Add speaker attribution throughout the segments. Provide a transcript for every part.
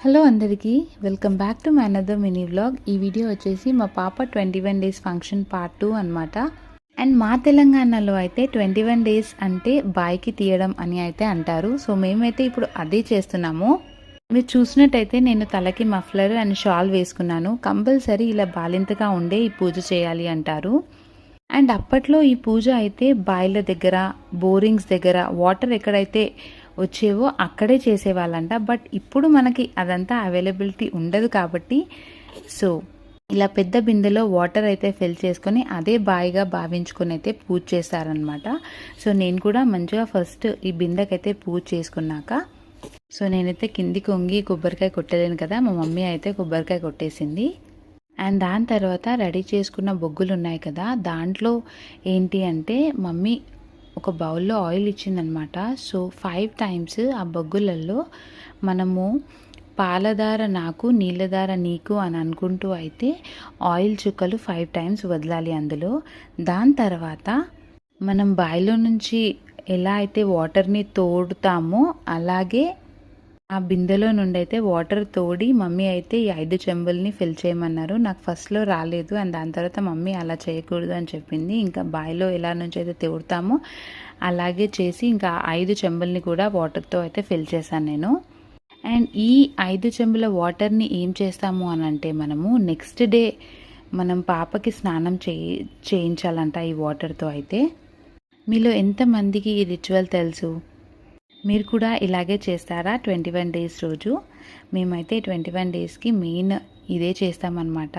Speaker 1: Hello అందరికీ welcome back to my another mini vlog. ఈ video వచ్చేసి మా పాప 21 డేస్ ఫంక్షన్ పార్ట్ 2 అనమాట. అండ్ మా తెలంగాణలో అయితే 21 డేస్ అంటే బాయ్కి తీయడం అని అయితే అంటారు. సో మేమైతే ఇప్పుడు అదే చేస్తున్నాము. మీరు చూసినట్టయితే నేను తలకి మఫ్లర్ అండ్ షాల్ వేసుకున్నాను. కంపల్సరీ ఇలా బాలింతగా ఉండే ఈ పూజ చేయాలి అంటారు. అండ్ అప్పట్లో ఈ పూజ అయితే బాయిల దగ్గర, బోరింగ్స్ దగ్గర వాటర్ ఎక్కడైతే వచ్చేవో అక్కడే చేసేవాళ్ళంట. బట్ ఇప్పుడు మనకి అదంతా అవైలబిలిటీ ఉండదు కాబట్టి సో ఇలా పెద్ద బిందెలో వాటర్ అయితే ఫిల్ చేసుకొని అదే బాయిగా భావించుకొని అయితే పూజ చేస్తారనమాట. సో నేను కూడా మంచిగా ఫస్ట్ ఈ బిందెకైతే పూజ చేసుకున్నాక సో నేనైతే కిందికి వంగి కొబ్బరికాయ కొట్టలేను కదా, మా మమ్మీ అయితే కొబ్బరికాయ కొట్టేసింది. అండ్ దాని తర్వాత రెడీ చేసుకున్న బొగ్గులు ఉన్నాయి కదా, దాంట్లో ఏంటి అంటే మమ్మీ ఒక బౌల్లో ఆయిల్ ఇచ్చిందనమాట. సో 5 టైమ్స్ ఆ బొగ్గులలో మనము పాలధార నాకు, నీళ్ళధార నీకు అని అనుకుంటూ అయితే ఆయిల్ చుక్కలు 5 టైమ్స్ వదలాలి అందులో. దాని తర్వాత మనం బాయిలో నుంచి ఎలా అయితే వాటర్ని తోడుతామో అలాగే ఆ బిందెలో నుండి అయితే వాటర్ తోడి మమ్మీ అయితే ఈ 5 చెంబుల్ని ఫిల్ చేయమన్నారు. నాకు ఫస్ట్లో రాలేదు. అండ్ దాని తర్వాత మమ్మీ అలా చేయకూడదు అని చెప్పింది. ఇంకా బాయిలో ఎలా నుంచి అయితే తోడుతామో అలాగే చేసి ఇంకా 5 చెంబుల్ని కూడా వాటర్తో అయితే ఫిల్ చేశాను నేను. అండ్ ఈ 5 చెంబుల వాటర్ని ఏం చేస్తాము అని అంటే మనము నెక్స్ట్ డే మనం పాపకి స్నానం చేయించాలంట ఈ వాటర్తో అయితే. మీలో ఎంతమందికి ఈ రిచువల్ తెలుసు? మీరు కూడా ఇలాగే చేస్తారా 21 డేస్ రోజు? మేమైతే 21 డేస్కి మెయిన్ ఇదే చేస్తామన్నమాట.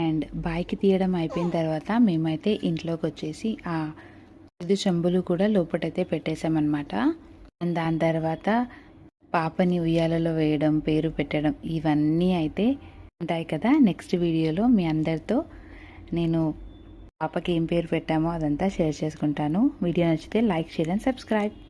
Speaker 1: అండ్ బాయ్కి తీయడం అయిపోయిన తర్వాత మేమైతే ఇంట్లోకి వచ్చేసి ఆ 5 చెంబులు కూడా లోపటైతే పెట్టేసామన్నమాట. అండ్ దాని తర్వాత పాపని ఉయ్యాలలో వేయడం, పేరు పెట్టడం ఇవన్నీ అయితే ఉంటాయి కదా. నెక్స్ట్ వీడియోలో మీ అందరితో నేను పాపకి ఏం పేరు పెట్టామో అదంతా షేర్ చేసుకుంటాను. వీడియో నచ్చితే లైక్, షేర్ అండ్ సబ్స్క్రైబ్.